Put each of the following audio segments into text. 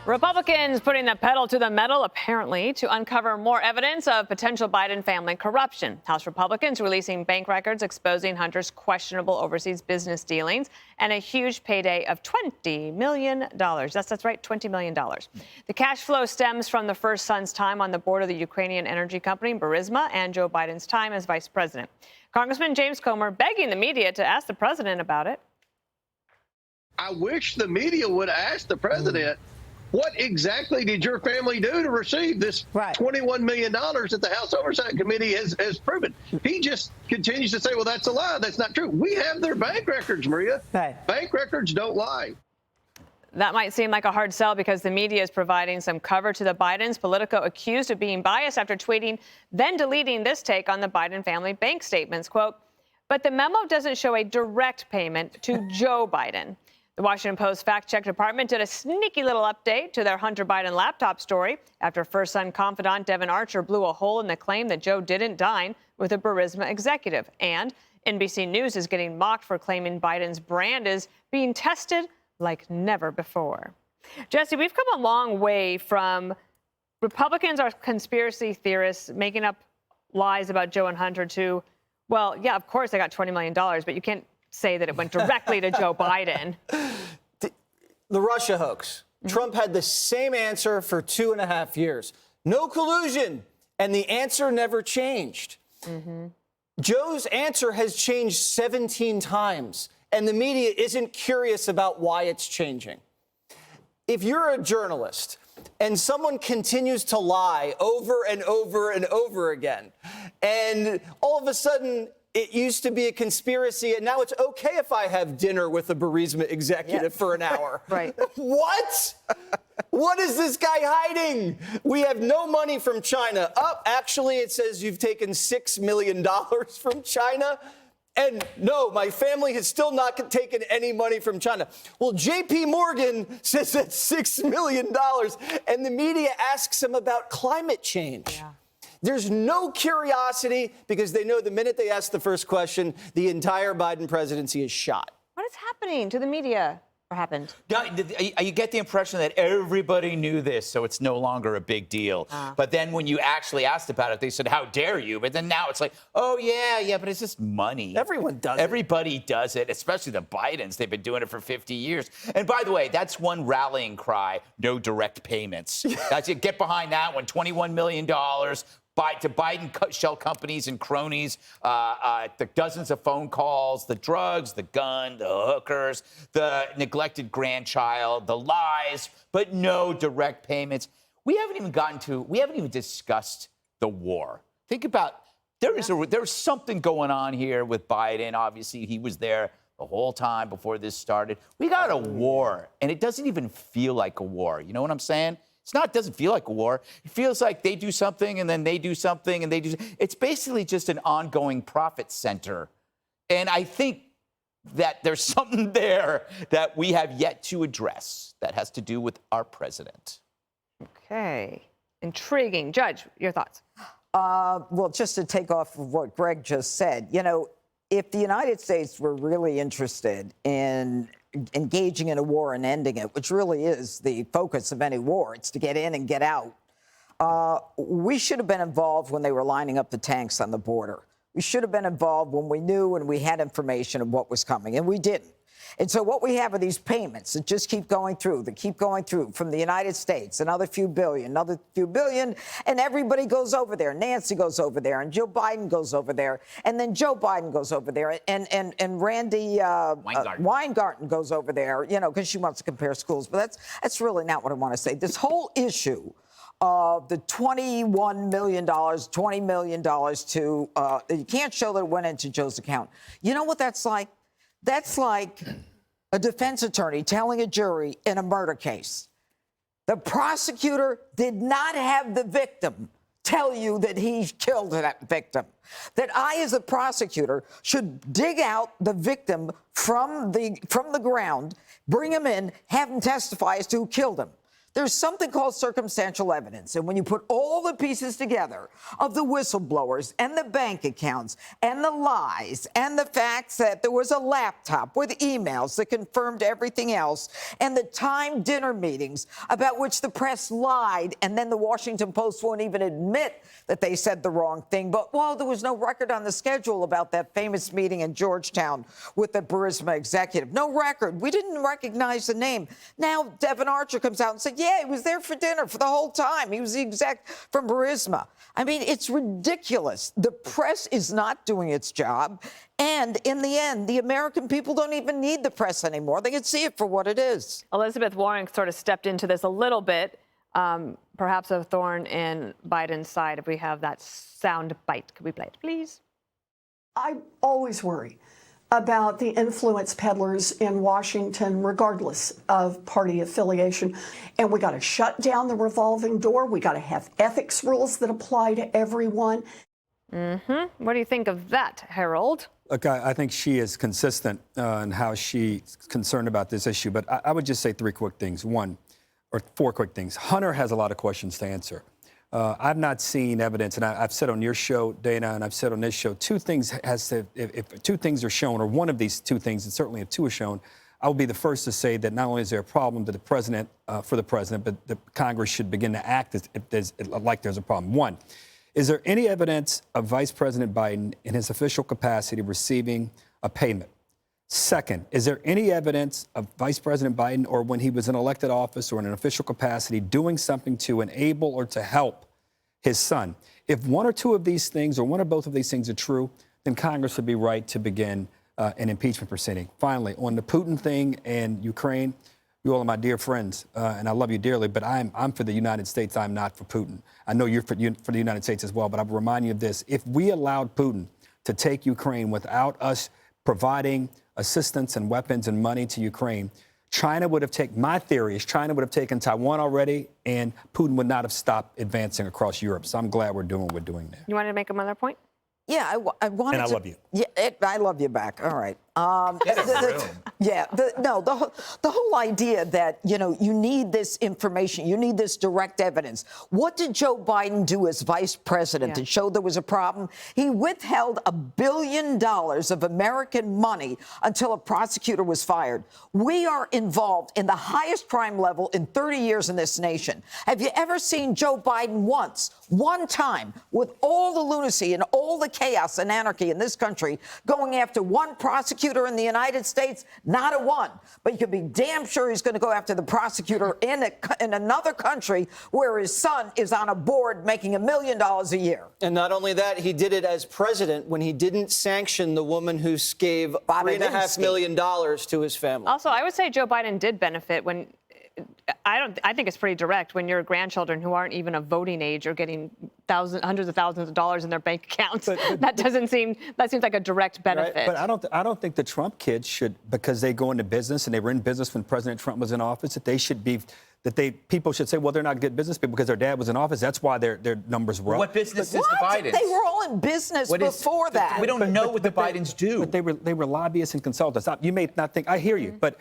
Republicans putting the pedal to the metal, apparently, to uncover more evidence of potential Biden family corruption. House Republicans releasing bank records exposing Hunter's questionable overseas business dealings and a huge payday of $20 million. That's right, $20 million. The cash flow stems from the first son's time on the board of the Ukrainian energy company Burisma and Joe Biden's time as vice president. Congressman James Comer begging the media to ask the president about it. I wish the media would ask the president, what exactly did your family do to receive this $21 million that the House Oversight Committee has proven? He just continues to say, well, that's a lie. That's not true. We have their bank records, Maria. Bank records don't lie. That might seem like a hard sell because the media is providing some cover to the Bidens. Politico accused of being biased after tweeting, then deleting this take on the Biden family bank statements. Quote, but the memo doesn't show a direct payment to Joe Biden. The Washington Post fact-check department did a sneaky little update to their Hunter Biden laptop story after first-son confidant Devin Archer blew a hole in the claim that Joe didn't dine with a Burisma executive. And NBC News is getting mocked for claiming Biden's brand is being tested like never before. Jesse, we've come a long way from Republicans are conspiracy theorists making up lies about Joe and Hunter to, well, yeah, of course they got $20 million, but you can't say that it went directly to Joe Biden. The Russia hoax. Trump had the same answer for 2.5 years. No collusion. And the answer never changed. Joe's answer has changed 17 times. And the media isn't curious about why it's changing. If you're a journalist and someone continues to lie over and over and over again, and all of a sudden it used to be a conspiracy, and now it's okay if I have dinner with a Burisma executive for an hour. Right. What? What is this guy hiding? We have no money from China. Actually, it says you've taken $6 million from China. And no, my family has still not taken any money from China. Well, J.P. Morgan says that's $6 million, and the media asks him about climate change. Yeah. There's no curiosity because they know the minute they ask the first question, the entire Biden presidency is shot. What is happening to the media? What happened? You get the impression that everybody knew this, so it's no longer a big deal. But then when you actually asked about it, they said, how dare you? But then now it's like, oh, yeah, but it's just money. Everyone does it. Everybody does it, especially the Bidens. They've been doing it for 50 years. And by the way, that's one rallying cry, no direct payments. That's it. Get behind that one, $21 million. To Biden shell companies and cronies, the dozens of phone calls, the drugs, the gun, the hookers, the neglected grandchild, the lies, but no direct payments. We haven't even discussed the war. Think about, there's something going on here with Biden. Obviously, he was there the whole time before this started. We got a war, and it doesn't even feel like a war. You know what I'm saying? It doesn't feel like a war. It feels like they do something and then they do something and they do. It's basically just an ongoing profit center. And I think that there's something there that we have yet to address that has to do with our president. Okay. Intriguing. Judge, your thoughts? Well, just to take off of what Greg just said, if the United States were really interested in engaging in a war and ending it, which really is the focus of any war, it's to get in and get out. We should have been involved when they were lining up the tanks on the border. We should have been involved when we knew and we had information of what was coming, and we didn't. And so what we have are these payments that just keep going through, from the United States, another few billion, and everybody goes over there. Nancy goes over there, and Joe Biden goes over there, and then Joe Biden goes over there, and Randy Weingarten goes over there, because she wants to compare schools. But that's really not what I want to say. This whole issue of the $21 million, $20 million to, you can't show that it went into Joe's account. You know what that's like? That's like a defense attorney telling a jury in a murder case, the prosecutor did not have the victim tell you that he killed that victim. That I, as a prosecutor, should dig out the victim from the ground, bring him in, have him testify as to who killed him. There's something called circumstantial evidence. And when you put all the pieces together of the whistleblowers and the bank accounts and the lies and the facts that there was a laptop with emails that confirmed everything else and the timed dinner meetings about which the press lied, and then the Washington Post won't even admit that they said the wrong thing. But, well, there was no record on the schedule about that famous meeting in Georgetown with the Burisma executive. No record. We didn't recognize the name. Now Devin Archer comes out and said, yeah, he was there for dinner for the whole time. He was the exec from Burisma. I mean, it's ridiculous. The press is not doing its job. And in the end, the American people don't even need the press anymore. They can see it for what it is. Elizabeth Warren sort of stepped into this a little bit, perhaps a thorn in Biden's side. If we have that sound bite, could we play it, please? I always worry about the influence peddlers in Washington, regardless of party affiliation. And we got to shut down the revolving door. We got to have ethics rules that apply to everyone. What do you think of that, Harold? Look, I think she is consistent in how she's concerned about this issue. But I would just say four quick things. Hunter has a lot of questions to answer. I've not seen evidence, and I've said on your show, Dana, and I've said on this show, two things if two things are shown, or one of these two things, and certainly if two are shown, I will be the first to say that not only is there a problem to the president, for the president, but the Congress should begin to act as if there's a problem. One, is there any evidence of Vice President Biden in his official capacity receiving a payment? Second, is there any evidence of Vice President Biden, or when he was in elected office or in an official capacity, doing something to enable or to help his son? If one or two of these things, or one or both of these things are true, then Congress would be right to begin an impeachment proceeding. Finally, on the Putin thing and Ukraine, you all are my dear friends, and I love you dearly, but I'm for the United States. I'm not for Putin. I know you're for the United States as well, but I will remind you of this. If we allowed Putin to take Ukraine without us providing assistance and weapons and money to Ukraine, China would have taken, my theory is China would have taken Taiwan already, and Putin would not have stopped advancing across Europe. So I'm glad we're doing what we're doing there. You wanted to make another point? Yeah, I wanted And I to, love you. Yeah, I love you back. All right. The whole idea that, you need this information, you need this direct evidence. What did Joe Biden do as vice president to show there was a problem? He withheld $1 billion of American money until a prosecutor was fired. We are involved in the highest crime level in 30 years in this nation. Have you ever seen Joe Biden one time, with all the lunacy and all the chaos and anarchy in this country, going after one prosecutor in the United States? Not a one. But you can be damn sure he's going to go after the prosecutor in another country where his son is on a board making $1 million a year. And not only that, he did it as president when he didn't sanction the woman who gave $3.5 million to his family. Also, I would say Joe Biden did benefit when I think it's pretty direct when your grandchildren who aren't even of voting age are getting hundreds of thousands of dollars in their bank accounts. That seems like a direct benefit. Right. But I don't think the Trump kids should, because they go into business and they were in business when President Trump was in office, people should say, well, they're not good business people because their dad was in office. That's why their numbers were up. What business is the Bidens? They were all in business before that. We don't know what the Bidens do. But they were lobbyists and consultants. You may not think, I hear you, but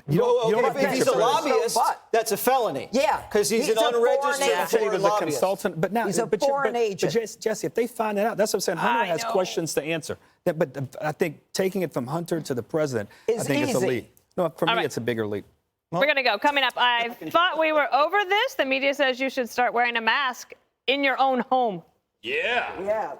you don't have if he's a lobbyist, that's a felony. Yeah. Because he's an unregistered foreign lobbyist. Consultant, but now he's a foreign agent. But Jesse, if they find it out, that's what I'm saying. Hunter has questions to answer. But I think taking it from Hunter to the president, I think it's a leap. No, for me, it's a bigger leap. We're going to go. Coming up, I thought we were over this. The media says you should start wearing a mask in your own home. Yeah.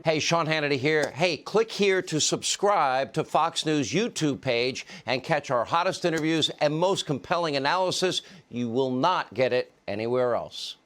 Hey, Sean Hannity here. Hey, click here to subscribe to Fox News YouTube page and catch our hottest interviews and most compelling analysis. You will not get it anywhere else.